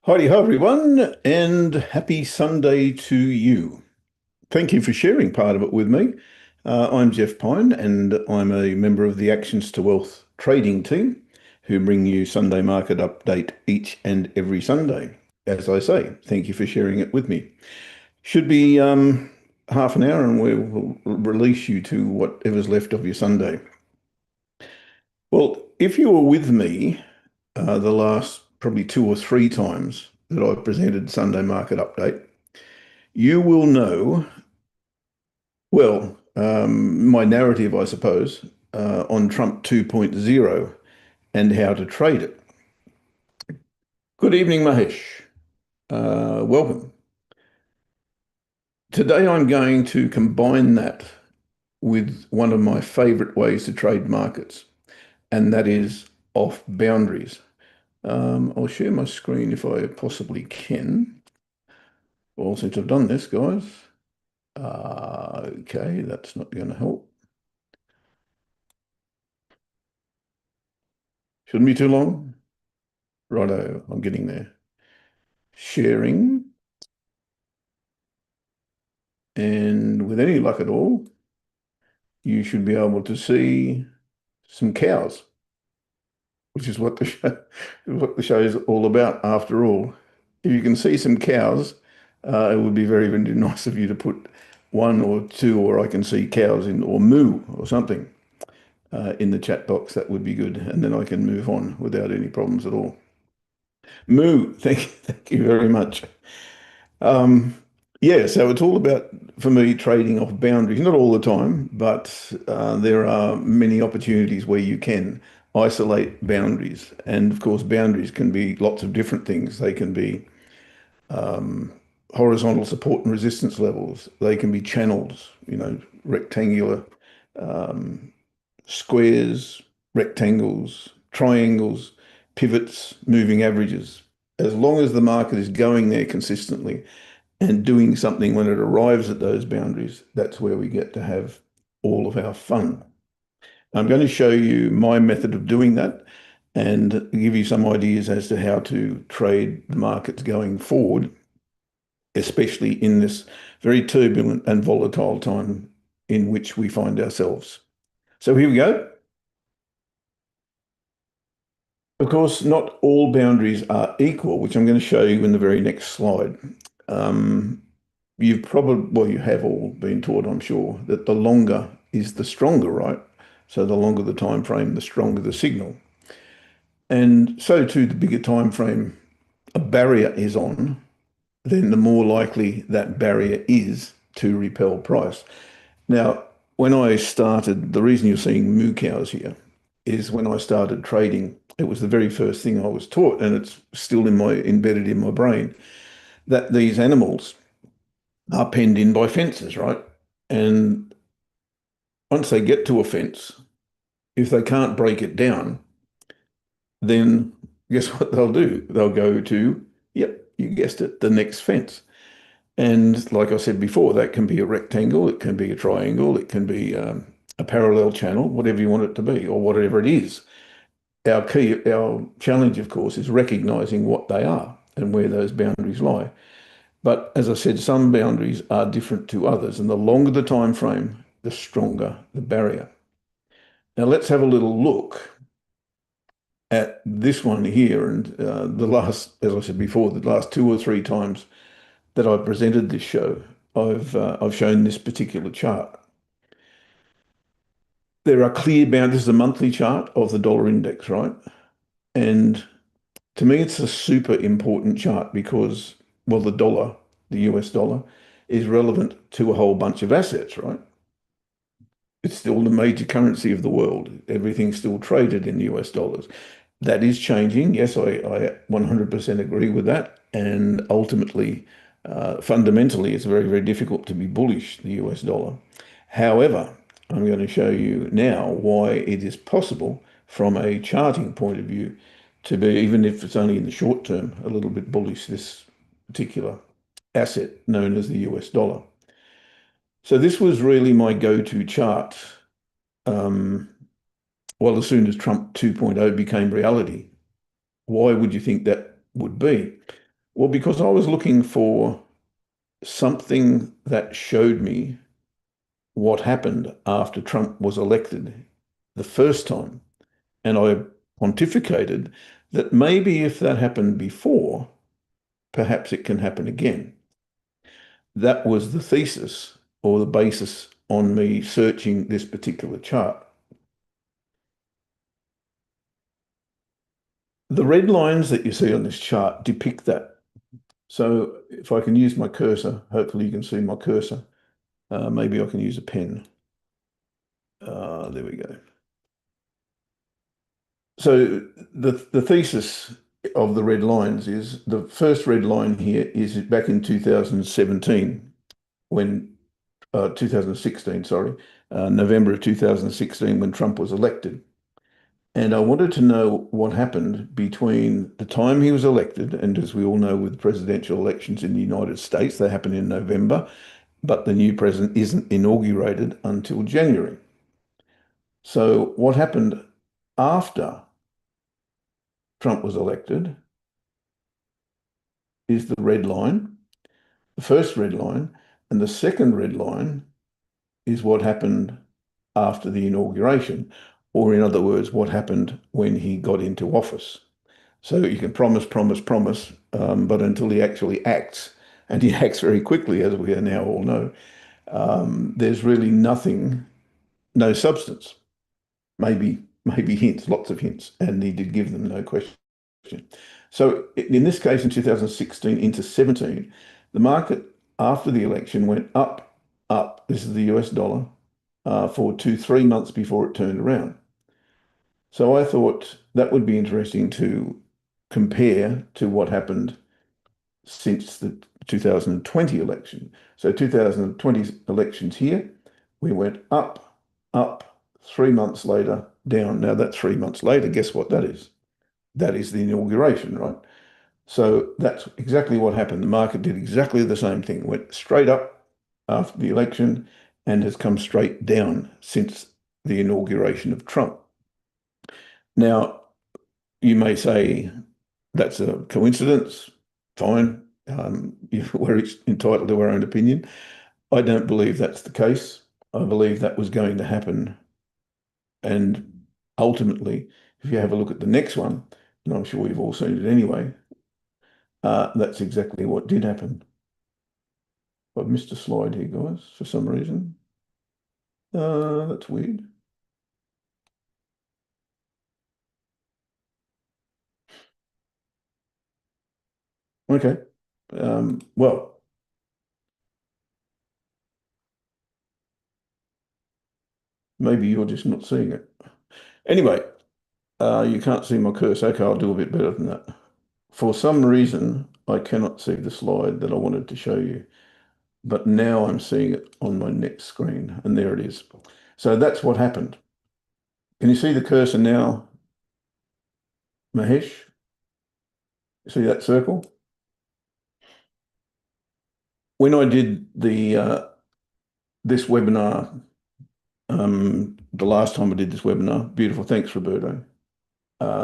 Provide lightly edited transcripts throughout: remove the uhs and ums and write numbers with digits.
Heidi ho, everyone, and happy Sunday to you. Thank you for sharing part of it with me. I'm Geoff Pyne, and I'm a member of the Actions to Wealth trading team who bring you Sunday market update each and every Sunday. As I say, thank you for sharing it with me. Should be half an hour, and we'll release you to whatever's left of your Sunday. Well, if you were with me the last probably two or three times that I've presented Sunday market update, you will know, well, my narrative, I suppose, on Trump 2.0 and how to trade it. Good evening, Mahesh. Welcome. Today I'm going to combine that with one of my favorite ways to trade markets, and that is off boundaries. I'll share my screen if I possibly can. Well, since I've done this, guys. Okay, that's not going to help. Shouldn't be too long. Righto, I'm getting there. Sharing. And with any luck at all, you should be able to see some cows, which is what the show is all about after all. If you can see some cows, it would be very, very nice of you to put one or two, or I can see cows in, or moo or something in the chat box. That would be good. And then I can move on without any problems at all. Moo, thank you very much. Um, yeah, so it's all about, for me, trading off boundaries. Not all the time, but there are many opportunities where you can isolate boundaries. And of course, boundaries can be lots of different things. They can be horizontal support and resistance levels. They can be channels, rectangular squares, rectangles, triangles, pivots, moving averages. As long as the market is going there consistently and doing something when it arrives at those boundaries, that's where we get to have all of our fun. I'm going to show you my method of doing that and give you some ideas as to how to trade the markets going forward, especially in this very turbulent and volatile time in which we find ourselves. So here we go. Of course, not all boundaries are equal, which I'm going to show you in the very next slide. Um, you've probably, well, you have all been taught, I'm sure, that the longer is the stronger, right? So the longer the time frame, the stronger the signal. And so too, the bigger time frame a barrier is on, then the more likely that barrier is to repel price. Now, when I started, the reason you're seeing moo cows here is when I started trading, it was the very first thing I was taught, and it's still embedded in my brain, that these animals are penned in by fences, right? And once they get to a fence, if they can't break it down, then guess what they'll do? They'll go to, yep, you guessed it, the next fence. And like I said before, that can be a rectangle, it can be a triangle, it can be a parallel channel, whatever you want it to be, or whatever it is. Our challenge, of course, is recognizing what they are and where those boundaries lie. But as I said, some boundaries are different to others, and the longer the time frame, the stronger the barrier. Now let's have a little look at this one here. And the last, as I said before, the last two or three times that I've presented this show, I've shown this particular chart. There are clear boundaries. This is a monthly chart of the dollar index, right? And to me, it's a super important chart because, well, the dollar, the US dollar, is relevant to a whole bunch of assets, right? It's still the major currency of the world. Everything's still traded in US dollars. That is changing. Yes, I 100% agree with that. And ultimately, fundamentally, it's very, very difficult to be bullish, the US dollar. However, I'm going to show you now why it is possible from a charting point of view to be, even if it's only in the short term, a little bit bullish, this particular asset known as the US dollar. So this was really my go-to chart. Um, well, as soon as Trump 2.0 became reality, why would you think that would be? Well, because I was looking for something that showed me what happened after Trump was elected the first time. And I pontificated that maybe if that happened before, perhaps it can happen again. That was the thesis or the basis on me searching this particular chart. The red lines that you see on this chart depict that. So if I can use my cursor, hopefully you can see my cursor. Maybe I can use a pen. There we go. So the thesis of the red lines is the first red line here is back in 2017 when 2016, sorry, November of 2016 when Trump was elected. And I wanted to know what happened between the time he was elected, and as we all know with presidential elections in the United States, they happen in November, but the new president isn't inaugurated until January. So what happened after Trump was elected is the red line, the first red line, and the second red line is what happened after the inauguration, or in other words, what happened when he got into office. So you can promise, promise, promise, but until he actually acts, and he acts very quickly, as we now all know, there's really nothing, no substance. Maybe hints, lots of hints, and he did give them, no question. So in this case, in 2016 into 17, the market after the election went up, up. This is the US dollar for 3 months before it turned around. So I thought that would be interesting to compare to what happened since the 2020 election. So 2020 elections here, we went up, up, 3 months later, down. Now that 3 months later, guess what that is? That is the inauguration, right? So that's exactly what happened. The market did exactly the same thing, went straight up after the election and has come straight down since the inauguration of Trump. Now, you may say that's a coincidence. Fine. We're each entitled to our own opinion. I don't believe that's the case. I believe that was going to happen. And ultimately, if you have a look at the next one, and I'm sure you've all seen it anyway, that's exactly what did happen. I've missed a slide here, guys, for some reason. That's weird. Okay. Well, maybe you're just not seeing it. Anyway, you can't see my cursor. Okay, I'll do a bit better than that. For some reason, I cannot see the slide that I wanted to show you, but now I'm seeing it on my next screen, and there it is. So that's what happened. Can you see the cursor now, Mahesh? See that circle? When I did this webinar, the last time I did this webinar, beautiful, thanks, Roberto.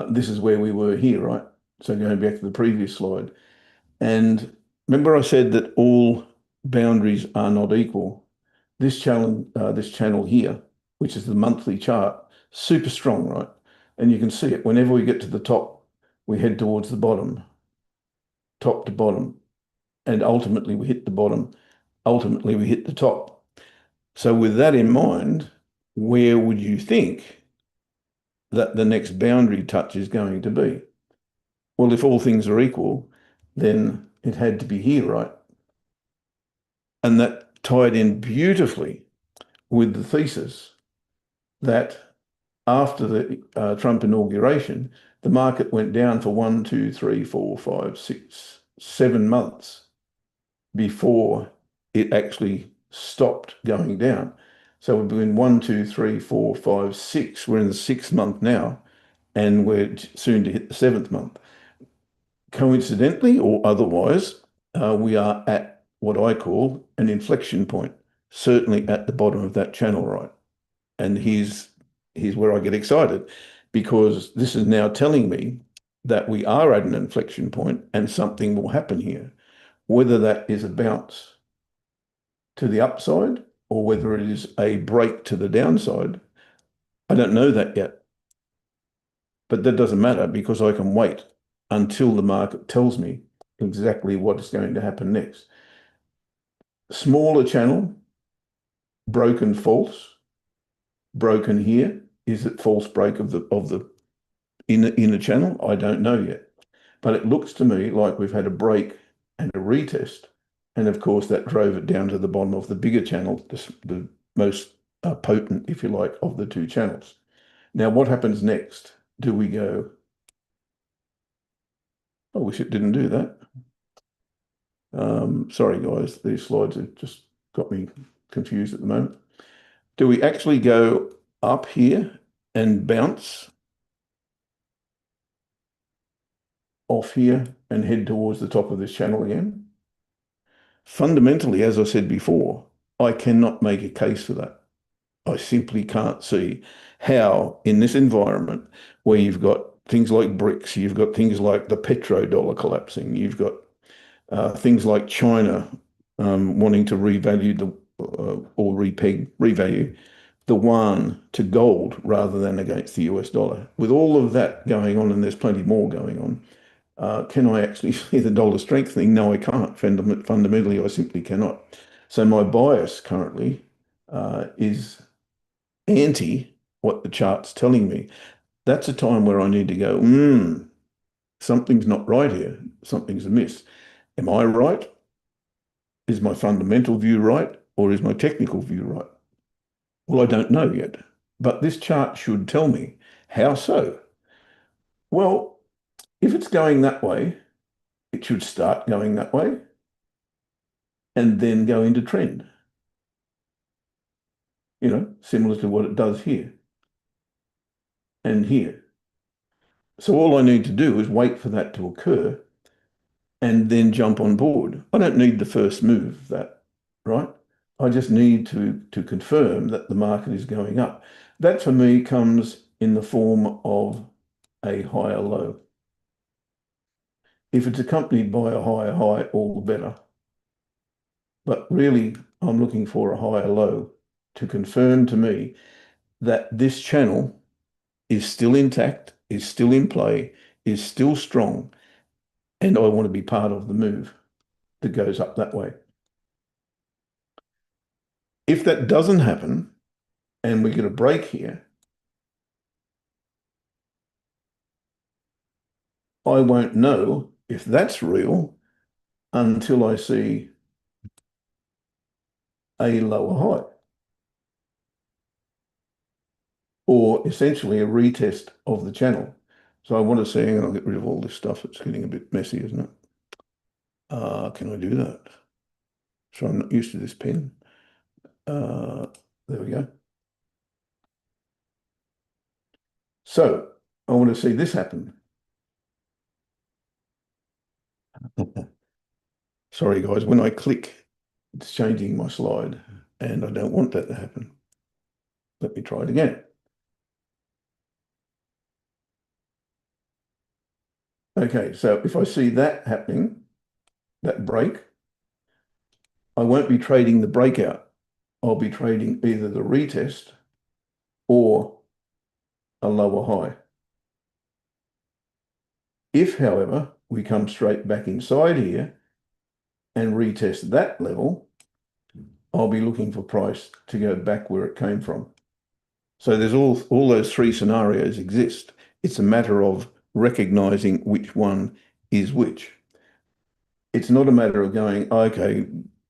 This is where we were here, right? So going back to the previous slide. And remember I said that all boundaries are not equal. This channel here, which is the monthly chart, super strong, right? And you can see it whenever we get to the top, we head towards the bottom, top to bottom, and ultimately we hit the bottom, ultimately we hit the top. So with that in mind, where would you think that the next boundary touch is going to be? Well, if all things are equal, then it had to be here, right? And that tied in beautifully with the thesis that after the Trump inauguration, the market went down for 1, 2, 3, 4, 5, 6, 7 months before it actually stopped going down. So we've been 1, 2, 3, 4, 5, 6. We're in the 6th month now, and we're soon to hit the 7th month. Coincidentally or otherwise, we are at what I call an inflection point, certainly at the bottom of that channel, right? And here's where I get excited because this is now telling me that we are at an inflection point and something will happen here, whether that is a bounce to the upside or whether it is a break to the downside. I don't know that yet, but that doesn't matter because I can wait until the market tells me exactly what is going to happen next. Smaller channel, broken false, broken here. Is it false break of the inner channel? I don't know yet. But it looks to me like we've had a break and a retest. And of course, that drove it down to the bottom of the bigger channel, the most potent, if you like, of the two channels. Now, what happens next? Do we go, I wish it didn't do that. Sorry, guys, these slides have just got me confused at the moment. Do we actually go up here and bounce off here and head towards the top of this channel again? Fundamentally, as I said before, I cannot make a case for that. I simply can't see how in this environment where you've got things like BRICS, you've got things like the petrodollar collapsing, you've got things like China wanting to revalue or revalue the yuan to gold rather than against the US dollar. With all of that going on, and there's plenty more going on, can I actually see the dollar strengthening? No, I can't. Fundamentally, I simply cannot. So my bias currently is anti what the chart's telling me. That's a time where I need to go, something's not right here. Something's amiss. Am I right? Is my fundamental view right? Or is my technical view right? Well, I don't know yet. But this chart should tell me. How so? Well, if it's going that way, it should start going that way and then go into trend, similar to what it does here and here. So all I need to do is wait for that to occur and then jump on board. I don't need the first move of that, right? I just need to confirm that the market is going up. That for me comes in the form of a higher low. If it's accompanied by a higher high, all the better. But really, I'm looking for a higher low to confirm to me that this channel is still intact, is still in play, is still strong, and I want to be part of the move that goes up that way. If that doesn't happen and we get a break here, I won't know if that's real until I see a lower high or essentially a retest of the channel. So I want to see, and I'll get rid of all this stuff. It's getting a bit messy, isn't it? Can I do that? So I'm not used to this pen. There we go. So I want to see this happen. Sorry, guys, when I click, it's changing my slide, and I don't want that to happen. Let me try it again. Okay, so if I see that happening, that break, I won't be trading the breakout. I'll be trading either the retest or a lower high. If, however, we come straight back inside here and retest that level, I'll be looking for price to go back where it came from. So there's all those three scenarios exist. It's a matter of recognizing which one is which. It's not a matter of going, okay,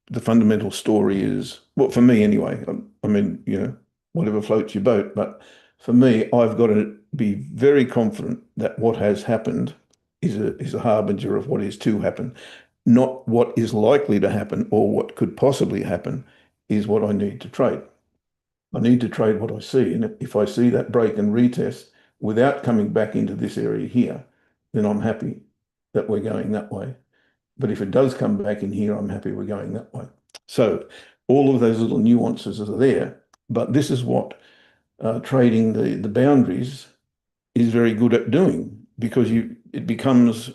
the fundamental story is, well, for me anyway, I mean, whatever floats your boat. But for me, I've got to be very confident that what has happened is a harbinger of what is to happen, not what is likely to happen or what could possibly happen is what I need to trade. I need to trade what I see. And if I see that break and retest without coming back into this area here, then I'm happy that we're going that way. But if it does come back in here, I'm happy we're going that way. So all of those little nuances are there, but this is what trading the boundaries is very good at doing. because it becomes,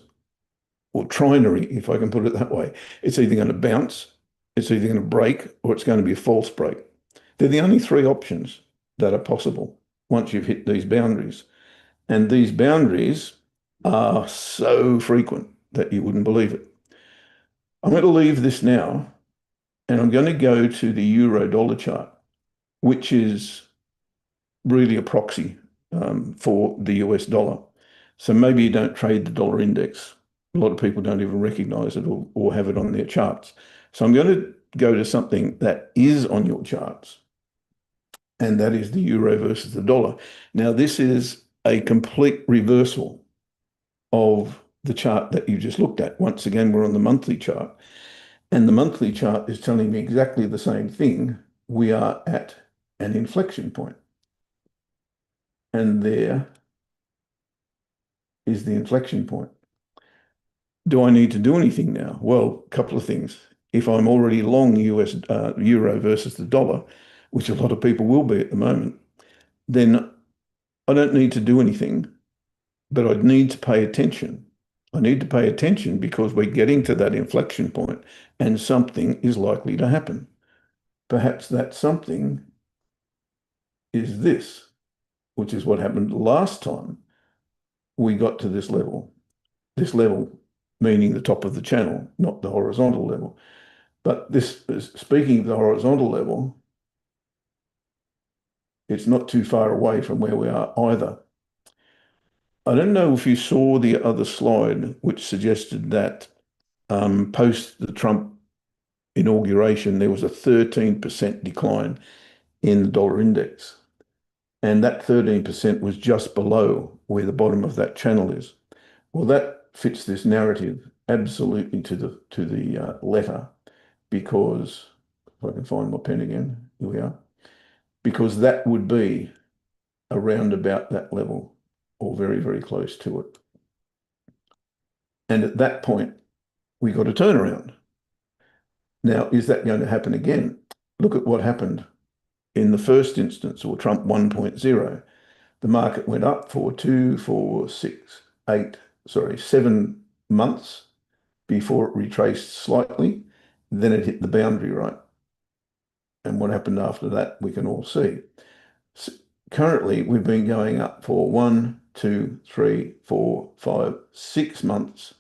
or trinary, if I can put it that way. It's either going to bounce, it's either going to break, or it's going to be a false break. They're the only three options that are possible once you've hit these boundaries. And these boundaries are so frequent that you wouldn't believe it. I'm going to leave this now and I'm going to go to the euro dollar chart, which is really a proxy for the US dollar. So maybe you don't trade the dollar index. A lot of people don't even recognize it or have it on their charts. So I'm going to go to something that is on your charts, and that is the euro versus the dollar. Now, this is a complete reversal of the chart that you just looked at. Once again, we're on the monthly chart, and the monthly chart is telling me exactly the same thing. We are at an inflection point, and there is the inflection point. Do I need to do anything now? Well, a couple of things. If I'm already long euro versus the dollar, which a lot of people will be at the moment, then I don't need to do anything, but I'd need to pay attention. I need to pay attention because we're getting to that inflection point and something is likely to happen. Perhaps that something is this, which is what happened last time we got to this level. This level meaning the top of the channel, not the horizontal level. But this is speaking of the horizontal level, it's not too far away from where we are either. I don't know if you saw the other slide, which suggested that post the Trump inauguration, there was a 13% decline in the dollar index. And that 13% was just below where the bottom of that channel is. Well, that fits this narrative absolutely to the letter, because if I can find my pen again, here we are, because that would be around about that level or very, very close to it. And at that point, we got a turnaround. Now, is that going to happen again? Look at what happened in the first instance, or Trump 1.0. The market went up for 7 months before it retraced slightly. Then it hit the boundary, right? And what happened after that, we can all see. So currently, we've been going up for 1, 2, 3, 4, 5, 6 months.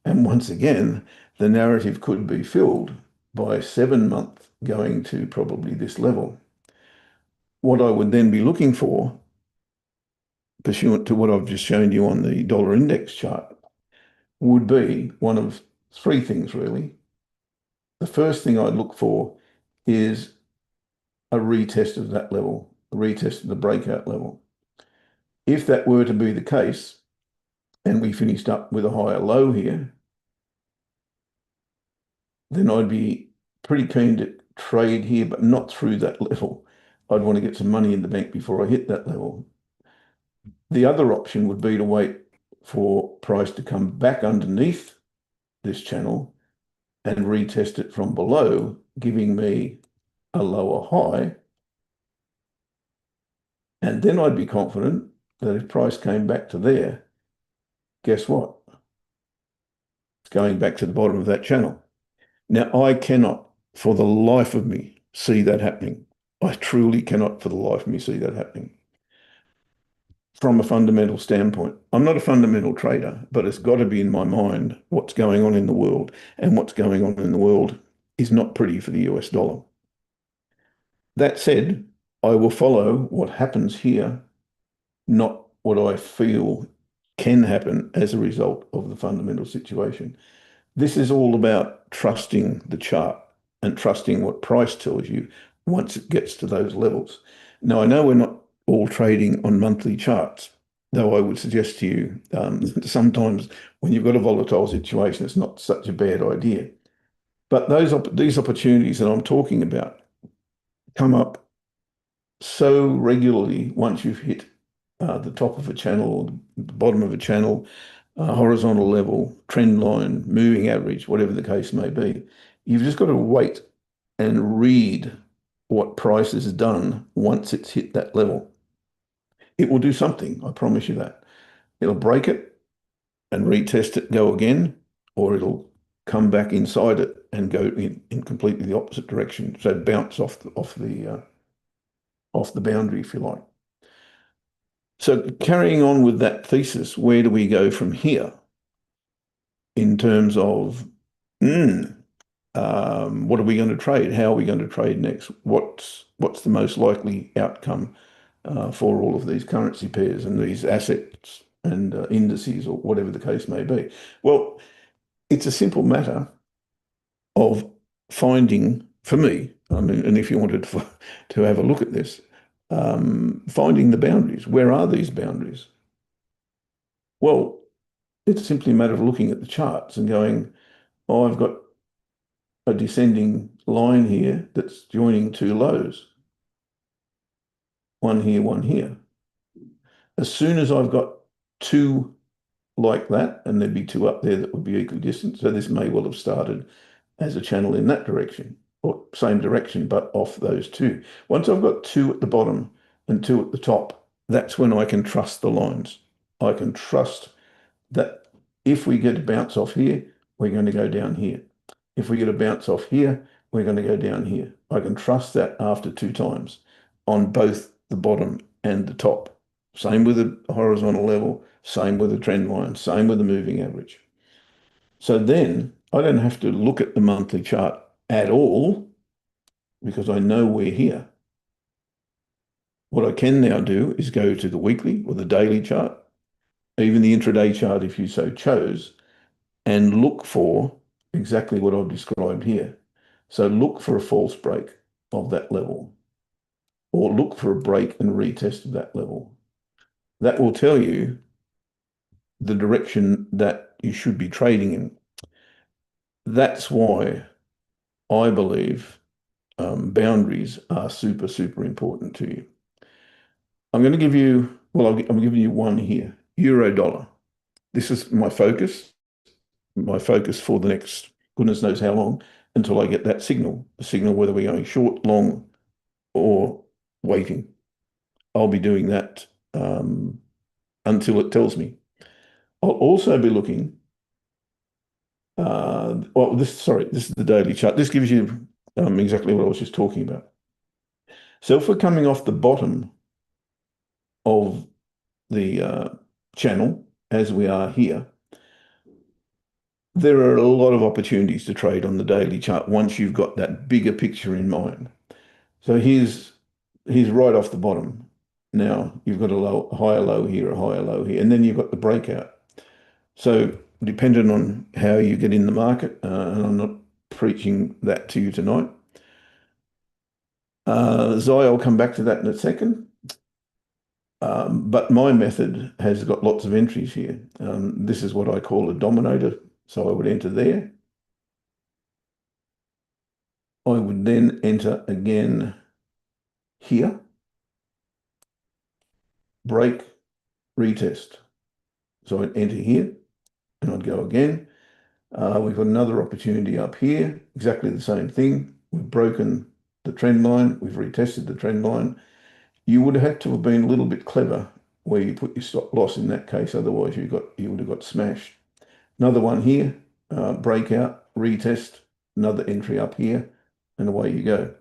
And once again, the narrative could be filled by 7 months going to probably this level. What I would then be looking for, pursuant to what I've just shown you on the dollar index chart, would be one of three things, really. The first thing I'd look for is a retest of that level, a retest of the breakout level. If that were to be the case, and we finished up with a higher low here, then I'd be pretty keen to trade here, but not through that level. I'd want to get some money in the bank before I hit that level. The other option would be to wait for price to come back underneath this channel and retest it from below, giving me a lower high. And then I'd be confident that if price came back to there, guess what? It's going back to the bottom of that channel. Now, I cannot for the life of me see that happening. I truly cannot for the life of me see that happening from a fundamental standpoint. I'm not a fundamental trader, but it's got to be in my mind what's going on in the world. And what's going on in the world is not pretty for the US dollar. That said, I will follow what happens here, not what I feel can happen as a result of the fundamental situation. This is all about trusting the chart and trusting what price tells you once it gets to those levels. Now, I know we're not all trading on monthly charts, though I would suggest to you sometimes when you've got a volatile situation, it's not such a bad idea. But these opportunities that I'm talking about come up so regularly once you've hit the top of a channel or the bottom of a channel, horizontal level, trend line, moving average, whatever the case may be. You've just got to wait and read what price has done once it's hit that level. It will do something, I promise you that. It'll break it, and retest it, go again, or it'll come back inside it and go in completely the opposite direction. So bounce off the boundary, if you like. So carrying on with that thesis, where do we go from here in terms of what are we going to trade? How are we going to trade next? What's the most likely outcome for all of these currency pairs and these assets and indices or whatever the case may be? Well, it's a simple matter of finding, for me, I mean, and if you wanted to have a look at this, finding the boundaries. Where are these boundaries? Well, it's simply a matter of looking at the charts and going, oh, I've got a descending line here that's joining two lows, one here, one here. As soon as I've got two like that, and there'd be two up there that would be equidistant, so this may well have started as a channel in that direction, or same direction, but off those two. Once I've got two at the bottom and two at the top, that's when I can trust the lines. I can trust that if we get a bounce off here, we're going to go down here. If we get a bounce off here, we're going to go down here. I can trust that after two times on both the bottom and the top. Same with the horizontal level, same with the trend line, same with the moving average. So then I don't have to look at the monthly chart at all because I know we're here. What I can now do is go to the weekly or the daily chart, even the intraday chart if you so chose, and look for exactly what I've described here. So look for a false break of that level, or look for a break and retest of that level. That will tell you the direction that you should be trading in. That's why I believe boundaries are super, super important to you. I'm going to give you, well, I'm giving you one here, euro dollar. This is my focus for the next goodness knows how long until I get that signal, the signal whether we're going short, long, or waiting. I'll be doing that until it tells me. I'll also be looking. This is the daily chart. This gives you exactly what I was just talking about. So if we're coming off the bottom of the channel, as we are here, there are a lot of opportunities to trade on the daily chart once you've got that bigger picture in mind. So here's right off the bottom. Now you've got a higher low here, a higher low here, and then you've got the breakout. So depending on how you get in the market, and I'm not preaching that to you tonight. I'll come back to that in a second. But my method has got lots of entries here. This is what I call a dominator. So I would enter there. I would then enter again here, break, retest. So I'd enter here and I'd go again. We've got another opportunity up here, exactly the same thing. We've broken the trend line, we've retested the trend line. You would have had to have been a little bit clever where you put your stop loss in that case, otherwise you would have got smashed. Another one here, breakout, retest, another entry up here, and away you go.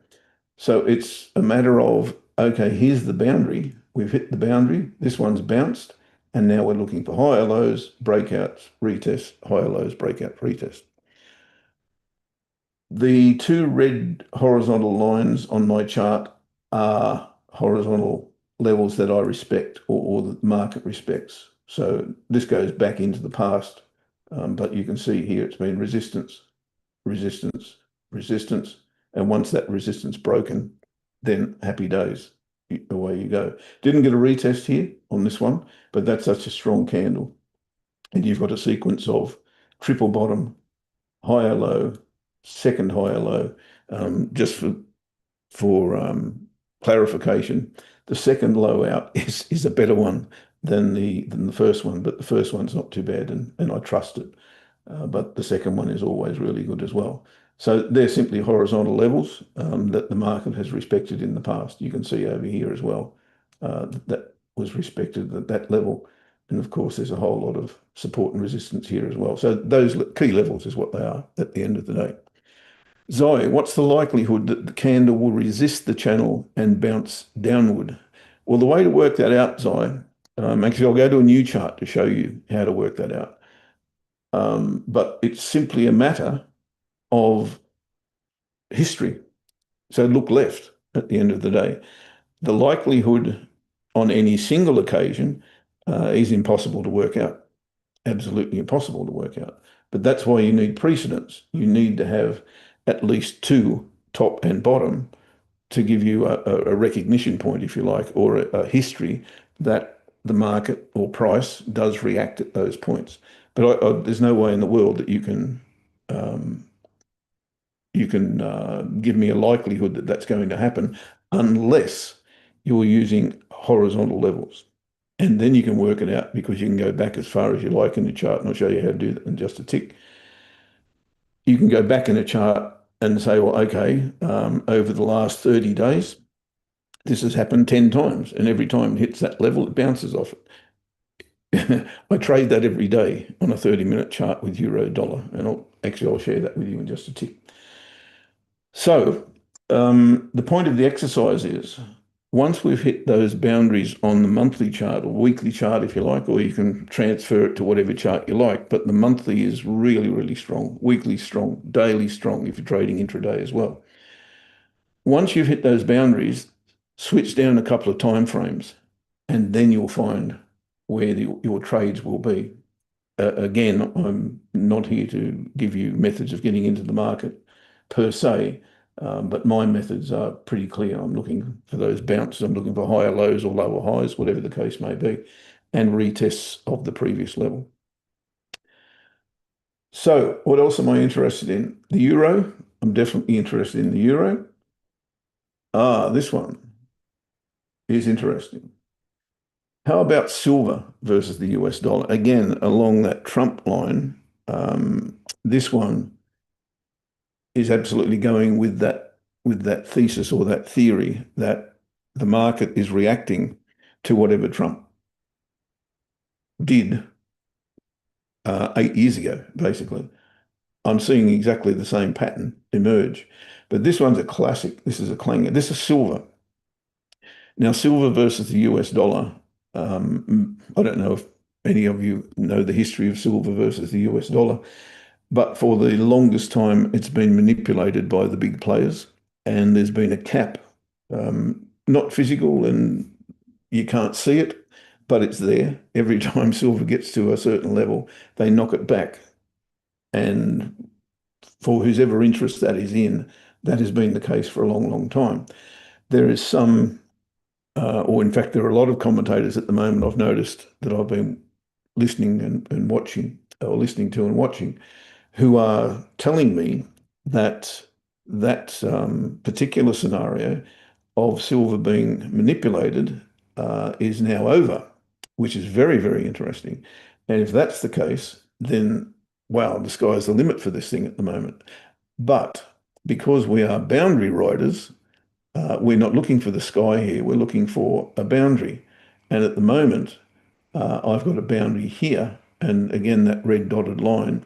So it's a matter of, okay, here's the boundary. We've hit the boundary. This one's bounced. And now we're looking for higher lows, breakouts, retest, higher lows, breakout, retest. The two red horizontal lines on my chart are horizontal levels that I respect or the market respects. So this goes back into the past, but you can see here it's been resistance, resistance, resistance. And once that resistance broken, then happy days, away you go. Didn't get a retest here on this one, but that's such a strong candle. And you've got a sequence of triple bottom, higher low, second higher low. Just for clarification, the second low out is a better one than the first one, but the first one's not too bad, and I trust it. But the second one is always really good as well. So they're simply horizontal levels that the market has respected in the past. You can see over here as well that was respected at that level. And of course, there's a whole lot of support and resistance here as well. So those key levels is what they are at the end of the day. Zoe, what's the likelihood that the candle will resist the channel and bounce downward? Well, the way to work that out, Zoe, actually, I'll go to a new chart to show you how to work that out. But it's simply a matter of history. So look left at the end of the day. The likelihood on any single occasion is impossible to work out, absolutely impossible to work out. But that's why you need precedents. You need to have at least two, top and bottom, to give you a recognition point, if you like, or a history that the market or price does react at those points. But there's no way in the world that um, you can give me a likelihood that that's going to happen unless you're using horizontal levels. And then you can work it out because you can go back as far as you like in the chart, and I'll show you how to do that in just a tick. You can go back in a chart and say, well, okay, over the last 30 days, this has happened 10 times, and every time it hits that level, it bounces off it. I trade that every day on a 30-minute chart with euro dollar, and I'll share that with you in just a tick. So the point of the exercise is once we've hit those boundaries on the monthly chart or weekly chart, if you like, or you can transfer it to whatever chart you like, but the monthly is really, really strong, weekly strong, daily strong if you're trading intraday as well. Once you've hit those boundaries, switch down a couple of time frames, and then you'll find where your trades will be. Again, I'm not here to give you methods of getting into the market per se, but my methods are pretty clear. I'm looking for those bounces. I'm looking for higher lows or lower highs, whatever the case may be, and retests of the previous level. So what else am I interested in? The euro. I'm definitely interested in the euro. This one is interesting. How about silver versus the US dollar? Again, along that Trump line, this one is absolutely going with that thesis or that theory that the market is reacting to whatever Trump did 8 years ago, basically. I'm seeing exactly the same pattern emerge. But this one's a classic. This is a clanger. This is silver. Now, silver versus the US dollar. I don't know if any of you know the history of silver versus the US dollar, but for the longest time, it's been manipulated by the big players, and there's been a cap, not physical, and you can't see it, but it's there. Every time silver gets to a certain level, they knock it back. And for whoever interest that is in, that has been the case for a long, long time. There is some or in fact, there are a lot of commentators at the moment I've noticed that I've been listening and watching, or listening to and watching, who are telling me that particular scenario of silver being manipulated is now over, which is very, very interesting. And if that's the case, then wow, the sky's the limit for this thing at the moment. But because we are boundary riders, we're not looking for the sky here, we're looking for a boundary. And at the moment, I've got a boundary here. And again, that red dotted line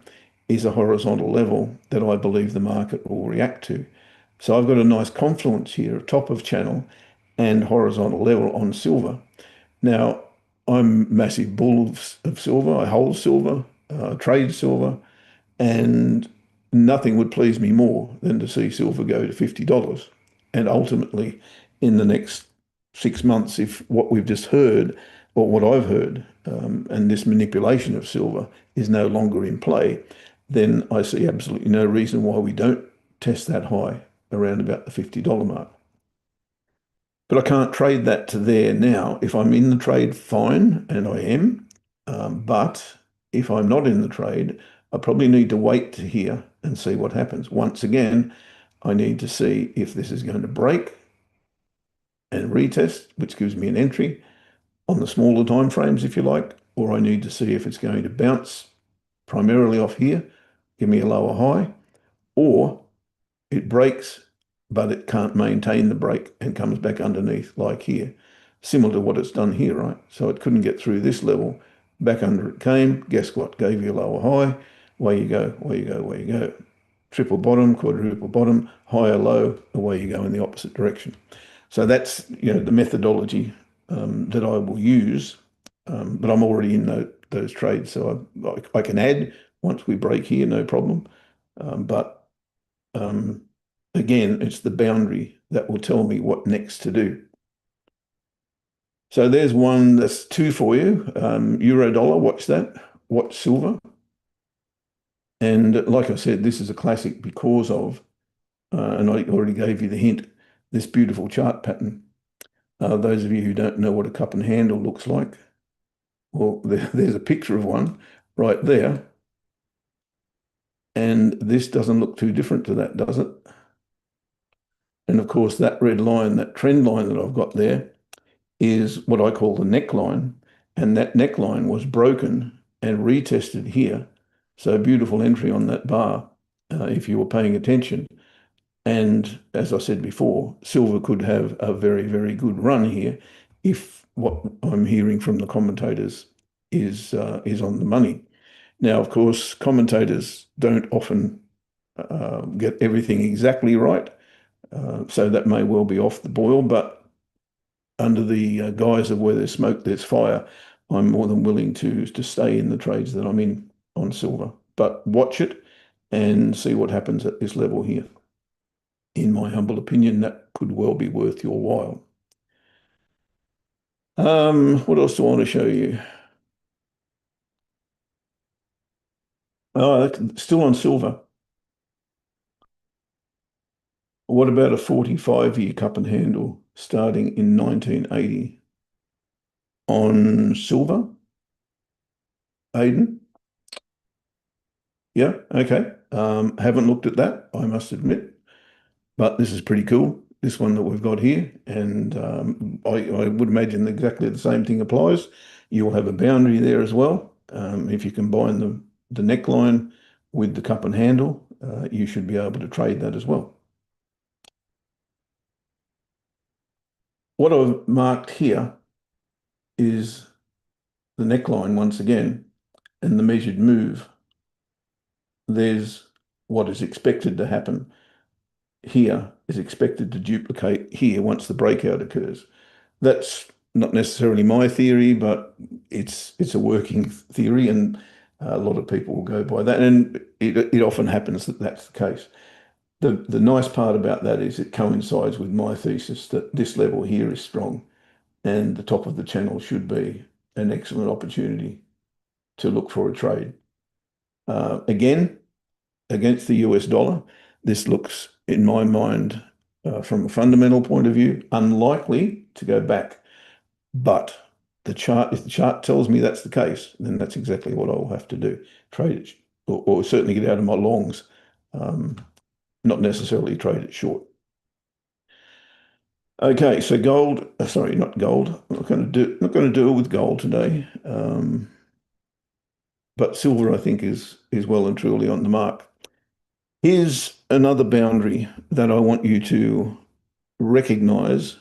is a horizontal level that I believe the market will react to. So I've got a nice confluence here, top of channel and horizontal level on silver. Now, I'm massive bull of silver. I hold silver, trade silver, and nothing would please me more than to see silver go to $50. And ultimately, in the next 6 months, if what we've just heard, or what I've heard, and this manipulation of silver is no longer in play, then I see absolutely no reason why we don't test that high around about the $50 mark. But I can't trade that to there now. If I'm in the trade, fine, and I am. But if I'm not in the trade, I probably need to wait to hear and see what happens. Once again, I need to see if this is going to break and retest, which gives me an entry on the smaller time frames, if you like, or I need to see if it's going to bounce primarily off here, give me a lower high, or it breaks, but it can't maintain the break and comes back underneath like here, similar to what it's done here, right? So it couldn't get through this level, back under it came. Guess what? Gave you a lower high. Away you go, away you go, away you go. Triple bottom, quadruple bottom, higher low, away you go in the opposite direction. So that's, the methodology that I will use, but I'm already in those trades, so I can add once we break here, no problem. But um, again, it's the boundary that will tell me what next to do. So there's one, that's two for you. Euro dollar, watch that. Watch silver. And like I said, this is a classic because of, and I already gave you the hint, this beautiful chart pattern. Those of you who don't know what a cup and handle looks like, well, there's a picture of one right there. And this doesn't look too different to that, does it? And of course, that red line, that trend line that I've got there, is what I call the neckline. And that neckline was broken and retested here. So beautiful entry on that bar, if you were paying attention. And as I said before, silver could have a very, very good run here if what I'm hearing from the commentators is on the money. Now, of course, commentators don't often get everything exactly right, so that may well be off the boil, but under the guise of where there's smoke, there's fire, I'm more than willing to stay in the trades that I'm in on silver. But watch it and see what happens at this level here. In my humble opinion, that could well be worth your while. What else do I want to show you? Oh, still on silver. What about a 45-year cup and handle starting in 1980 on silver, Aiden? Yeah, okay. Haven't looked at that, I must admit, but this is pretty cool. This one that we've got here, and I would imagine exactly the same thing applies. You'll have a boundary there as well. If you combine the neckline with the cup and handle, you should be able to trade that as well. What I've marked here is the neckline once again, and the measured move. There's what is expected to happen here is expected to duplicate here once the breakout occurs. That's not necessarily my theory, but it's a working theory, and a lot of people will go by that. And it often happens that that's the case. The nice part about that is it coincides with my thesis that this level here is strong, and the top of the channel should be an excellent opportunity to look for a trade. Again, against the US dollar, this looks, in my mind, from a fundamental point of view, unlikely to go back. But if the chart tells me that's the case, then that's exactly what I will have to do. Trade it, or certainly get out of my longs, not necessarily trade it short. Okay, so gold, sorry, not gold. I'm not going to do it with gold today. But silver, I think, is well and truly on the mark. Here's another boundary that I want you to recognize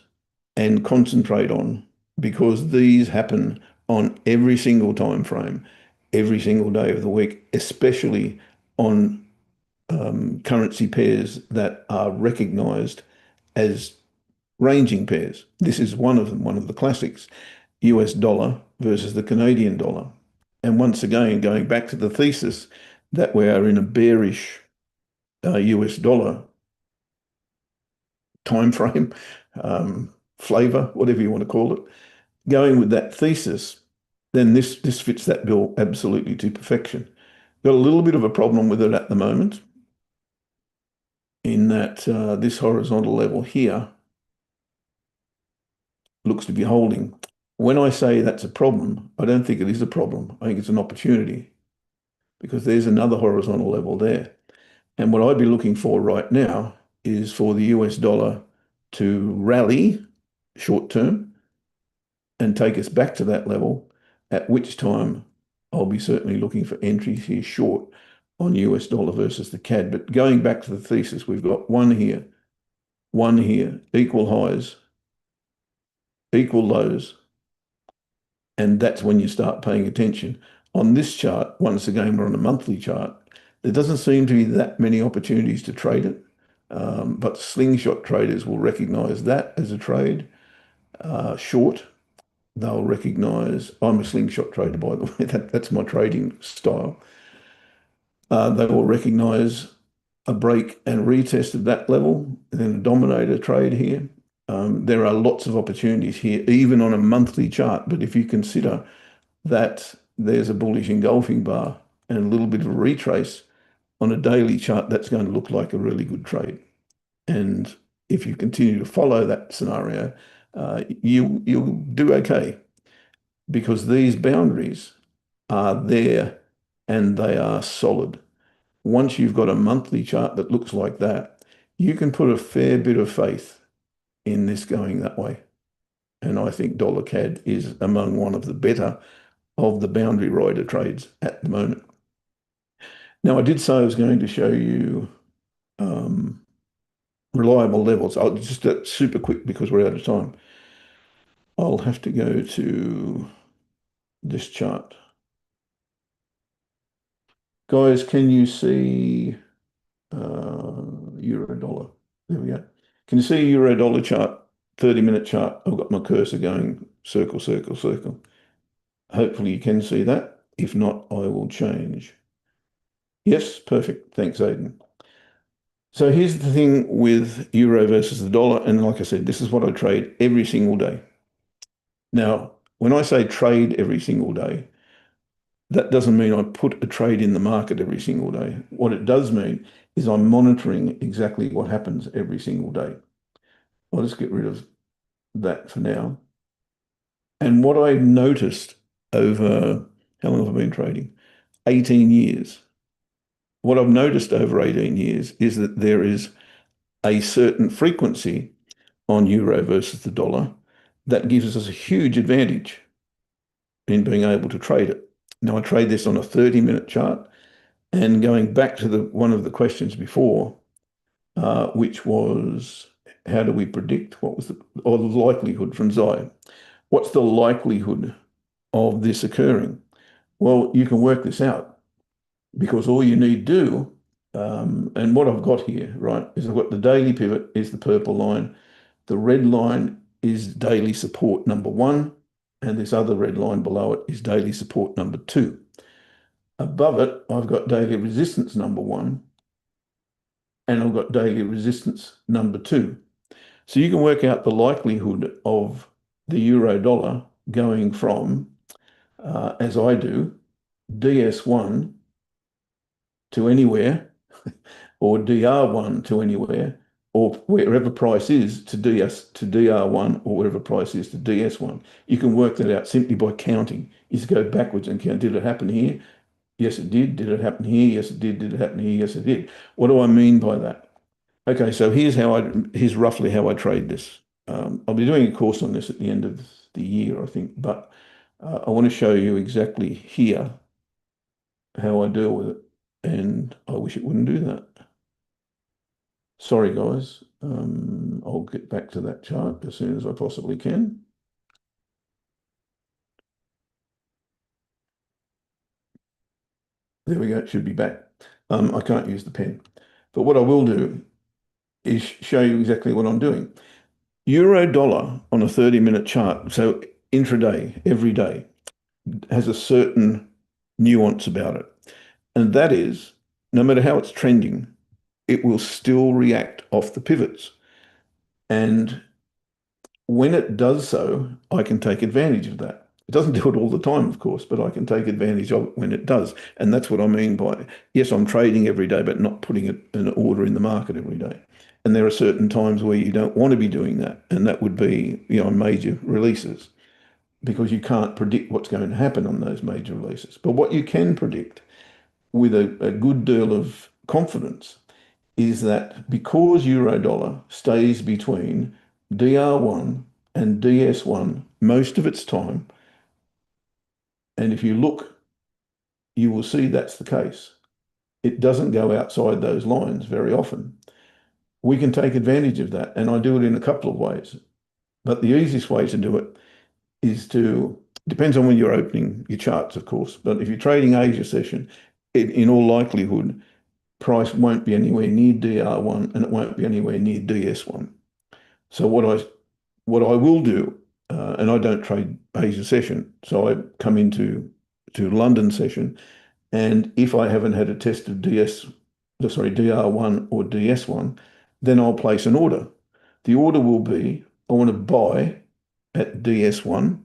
and concentrate on, because these happen on every single time frame, every single day of the week, especially on currency pairs that are recognized as ranging pairs. This is one of them, one of the classics, US dollar versus the Canadian dollar. And once again, going back to the thesis that we are in a bearish US dollar time frame, flavor, whatever you want to call it, going with that thesis, then this fits that bill absolutely to perfection. Got a little bit of a problem with it at the moment, in that this horizontal level here looks to be holding. When I say that's a problem, I don't think it is a problem. I think it's an opportunity, because there's another horizontal level there. And what I'd be looking for right now is for the US dollar to rally short term and take us back to that level, at which time I'll be certainly looking for entries here short on US dollar versus the CAD. But going back to the thesis, we've got one here, equal highs, equal lows, And that's when you start paying attention. On this chart, once again, we're on a monthly chart. There doesn't seem to be that many opportunities to trade it, but slingshot traders will recognize that as a trade. Short, they'll recognize, I'm a slingshot trader, by the way, that's my trading style. They will recognize a break and retest of that level, then a dominator trade here. There are lots of opportunities here, even on a monthly chart. But if you consider that there's a bullish engulfing bar and a little bit of a retrace on a daily chart, that's going to look like a really good trade. And if you continue to follow that scenario, you'll do okay because these boundaries are there and they are solid. Once you've got a monthly chart that looks like that, you can put a fair bit of faith in this going that way. And I think dollar CAD is among one of the better of the boundary rider trades at the moment. Now, I did say I was going to show you um, reliable levels. I'll just super quick because we're out of time. I'll have to go to this chart. Guys, can you see euro dollar? There we go. Can you see a euro dollar chart, 30-minute chart? I've got my cursor going circle, circle, circle. Hopefully you can see that. If not, I will change. Yes, perfect. Thanks, Aidan. So here's the thing with euro versus the dollar. And like I said, this is what I trade every single day. Now, when I say trade every single day, that doesn't mean I put a trade in the market every single day. What it does mean is I'm monitoring exactly what happens every single day. I'll just get rid of that for now. And what I noticed over, how long have I been trading? 18 years. What I've noticed over 18 years is that there is a certain frequency on euro versus the dollar that gives us a huge advantage in being able to trade it. Now, I trade this on a 30-minute chart, and going back to the one of the questions before, which was how do we predict what was the or the likelihood from Zai? What's the likelihood of this occurring? Well, you can work this out because all you need to do, and what I've got here, right, is I've got the daily pivot is the purple line. The red line is daily support number one, and this other red line below it is daily support number two. Above it, I've got daily resistance number one, and I've got daily resistance number two. So you can work out the likelihood of the euro dollar going from, as I do, DS1 to anywhere, or DR1 to anywhere, or wherever price is to DR1, or whatever price is to DS1. You can work that out simply by counting. You just go backwards and count. Did it happen here? Yes, it did. Did it happen here? Yes, it did. Did it happen here? Yes, it did. What do I mean by that? Okay, so here's roughly how I trade this. I'll be doing a course on this at the end of the year, I think, but I want to show you exactly here how I deal with it, and I wish it wouldn't do that. Sorry, guys. I'll get back to that chart as soon as I possibly can. There we go. It should be back. I can't use the pen, but what I will do is show you exactly what I'm doing. Euro dollar on a 30-minute chart, so intraday, every day, has a certain nuance about it. And that is, no matter how it's trending, it will still react off the pivots. And when it does so, I can take advantage of that. It doesn't do it all the time, of course, but I can take advantage of it when it does. And that's what I mean by, yes, I'm trading every day, but not putting an order in the market every day. And there are certain times where you don't want to be doing that. And that would be, major releases because you can't predict what's going to happen on those major releases. But what you can predict with a good deal of confidence is that because euro dollar stays between DR1 and DS1 most of its time, and if you look, you will see that's the case. It doesn't go outside those lines very often. We can take advantage of that, and I do it in a couple of ways. But the easiest way to do it is to depends on when you're opening your charts, of course. But if you're trading Asia session, in all likelihood, price won't be anywhere near DR1 and it won't be anywhere near DS1. So what I will do, and I don't trade Asia session, so I come into to London session, and if I haven't had a test of DR1 or DS1, then I'll place an order. The order will be I want to buy at DS1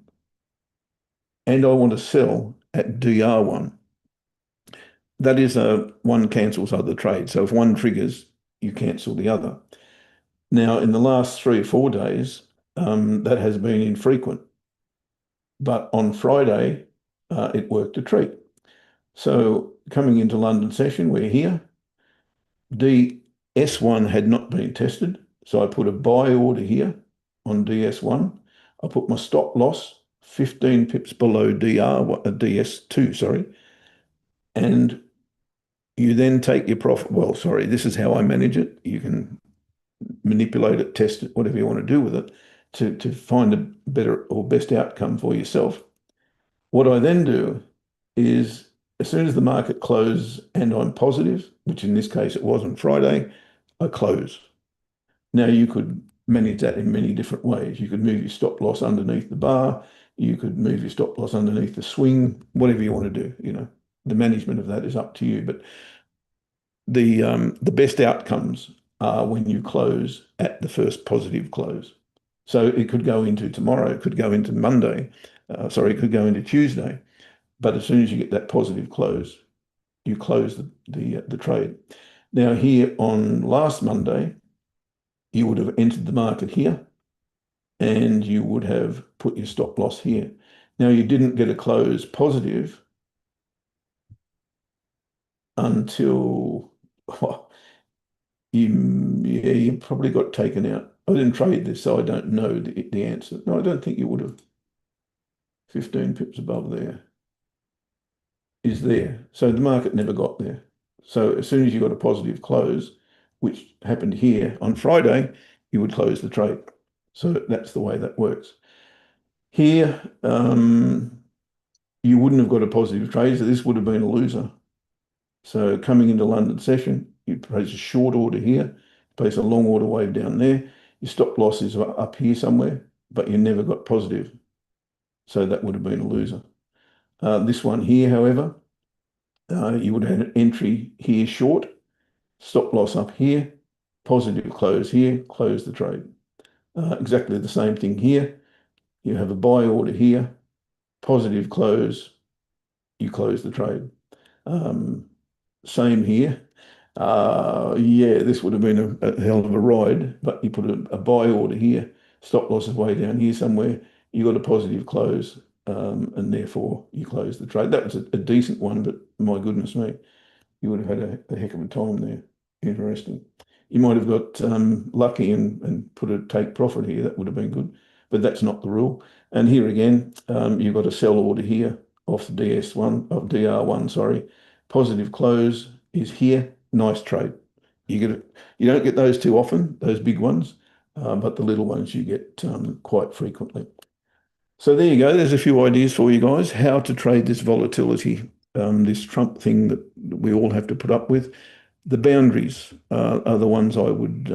and I want to sell at DR1. That is a one cancels other trade. So if one triggers, you cancel the other. Now, in the last 3 or 4 days, that has been infrequent, but on Friday, it worked a treat. So coming into London session, we're here. DS1 had not been tested, so I put a buy order here on DS1. I put my stop loss 15 pips below DS2, sorry, and you then take your profit. Well, sorry, this is how I manage it. You can manipulate it, test it, whatever you want to do with it to find a better or best outcome for yourself. What I then do is as soon as the market closes and I'm positive, which in this case it was on Friday, I close. Now you could manage that in many different ways. You could move your stop loss underneath the bar. You could move your stop loss underneath the swing, whatever you want to do. The management of that is up to you. But the best outcomes are when you close at the first positive close. So it could go into tomorrow, it could go into Monday, sorry, it could go into Tuesday. But as soon as you get that positive close, you close the trade. Now here on last Monday, you would have entered the market here and you would have put your stop loss here. Now you didn't get a close positive until you probably got taken out. I didn't trade this, so I don't know the answer. No, I don't think you would have. 15 pips above there is there. So the market never got there. So as soon as you got a positive close, which happened here on Friday, you would close the trade. So that's the way that works. Here, you wouldn't have got a positive trade, so this would have been a loser. So coming into London session, you place a short order here, place a long order wave down there. Your stop loss is up here somewhere, but you never got positive. So that would have been a loser. This one here, however, you would have had an entry here short, stop loss up here, positive close here, close the trade. Exactly the same thing here. You have a buy order here, positive close, you close the trade. Same here. Yeah, this would have been a hell of a ride, but you put a buy order here, stop loss is way down here somewhere, you got a positive close, and therefore you close the trade. That was a decent one, but my goodness me, you would have had a heck of a time there. Interesting. You might have got lucky and put a take profit here. That would have been good, but that's not the rule. And here again, you've got a sell order here off the DS1 of DR1, sorry. Positive close is here. Nice trade. You don't get those too often, those big ones, but the little ones you get quite frequently. So there you go. There's a few ideas for you guys how to trade this volatility, this Trump thing that we all have to put up with. The boundaries are the ones I would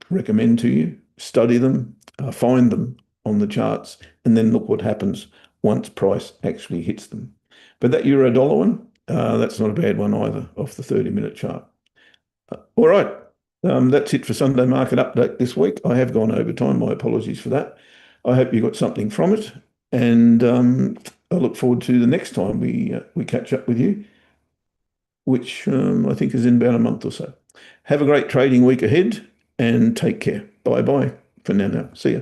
recommend to you. Study them, find them on the charts, and then look what happens once price actually hits them. But that euro dollar one, that's not a bad one either off the 30-minute chart. All right. That's it for Sunday Market Update this week. I have gone over time. My apologies for that. I hope you got something from it. And I look forward to the next time we catch up with you, which I think is in about a month or so. Have a great trading week ahead and take care. Bye bye for now. See ya.